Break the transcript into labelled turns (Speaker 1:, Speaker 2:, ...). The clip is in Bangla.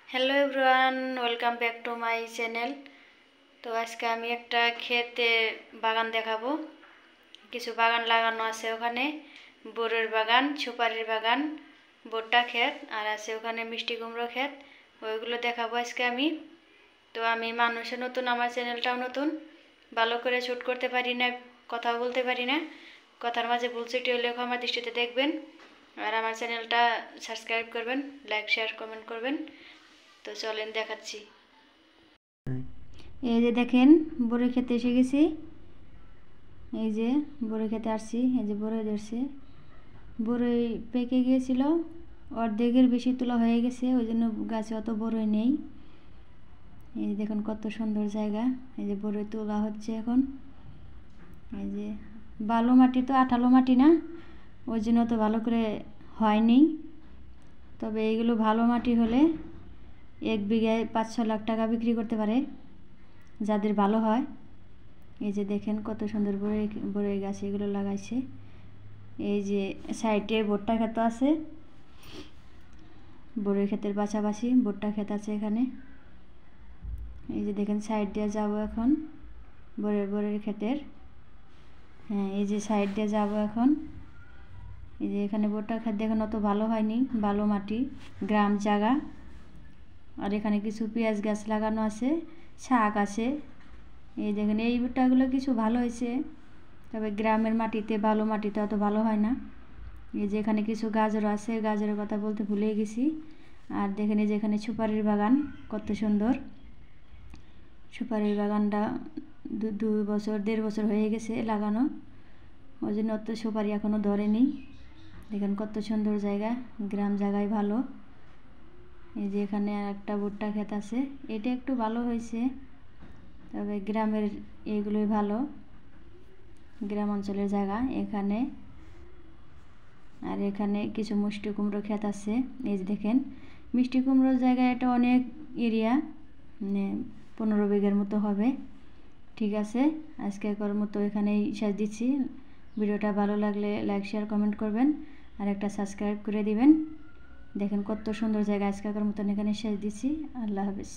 Speaker 1: Hello everyone, welcome back to my channel. তো আজকে আমি একটা ক্ষেতে বাগান দেখাবো। কিছু বাগান লাগানো আছে ওখানে, বড়ের বাগান, সুপারির বাগান, ভুট্টা ক্ষেত, আর আছে ওখানে মিষ্টি কুমড়ো ক্ষেত। ওইগুলো দেখাবো আজকে আমি। তো আমি মানুষে নতুন, আমার চ্যানেলটাও নতুন, ভালো করে শ্যুট করতে পারি না, কথা বলতে পারি না, কথার মাঝে ভুল ত্রুটি হলেও আমার দৃষ্টিতে দেখবেন। আর আমার চ্যানেলটা সাবস্ক্রাইব করবেন, লাইক শেয়ার কমেন্ট করবেন। তো চলেন দেখাচ্ছি। এই যে দেখেন, বড়ই খেতে এসে গেছি। এই যে বড়ই খেতে আসছি, এই যে বড়ই ধরছে। বড়ই পেকে গিয়েছিল, অর্ধেকের বেশি তোলা হয়ে গেছে, ওই জন্য গাছে অত বড়ই নেই। এই যে দেখুন কত সুন্দর জায়গা। এই যে বড়ই তোলা হচ্ছে এখন। এই যে বালু মাটি, তো আঠালো মাটি না, ওই জন্য তো ভালো করে হয়নি। তবে এইগুলো ভালো মাটি হলে 1 বিঘায় 5-6 লাখ টাকা বিক্রি করতে পারে, যাদের ভালো হয়। এই যে দেখেন কত সুন্দর বড়ই গাছ এগুলো লাগাইছে। এই যে সাইডে ভুট্টা ক্ষেত আছে, বড়ই ক্ষেতের পাশাপাশি ভুট্টা ক্ষেত আছে এখানে। এই যে দেখেন সাইড দিয়ে যাব এখন বড়ের ক্ষেতের। হ্যাঁ, এই যে সাইড দিয়ে যাব এখন। এই যে এখানে ভুট্টা ক্ষেত দেখেন অত ভালো হয়নি, ভালো মাটি, গ্রাম জায়গা। আর এখানে কিছু পেঁয়াজ গাছ লাগানো আছে, শাক আছে। এই দেখেন এই ভুট্টাগুলো কিছু ভালো হয়েছে, তবে গ্রামের মাটিতে, ভালো মাটিতে অত ভালো হয় না। এই যে এখানে কিছু গাজর আছে, গাজরের কথা বলতে ভুলে গেছি। আর দেখেন এই যে এখানে সুপারির বাগান, কত সুন্দর। সুপারির বাগানটা 2 বছর 1.5 বছর হয়ে গেছে লাগানো, ওই জন্য অত সুপারি এখনও ধরেনি। দেখেন কত সুন্দর জায়গা, গ্রাম জায়গায় ভালো। এই যে এখানে আর একটা ভুট্টা ক্ষেত আছে, এটা একটু ভালো হয়েছে, তবে গ্রামের এইগুলোই ভালো, গ্রাম অঞ্চলের জায়গা এখানে। আর এখানে কিছু মিষ্টি কুমড়ো ক্ষেত আছে। এই যে দেখেন মিষ্টি কুমড়োর জায়গায়, এটা অনেক এরিয়া, মানে 15 বিঘার মতো হবে। ঠিক আছে, আজকের মতো এখানেই শেষ দিচ্ছি। ভিডিওটা ভালো লাগলে লাইক শেয়ার কমেন্ট করবেন, আর একটা সাবস্ক্রাইব করে দিবেন। দেখেন কত সুন্দর জায়গা, আজকের মতন এখানে শেষ দিচ্ছি। আল্লাহ হাফেজ।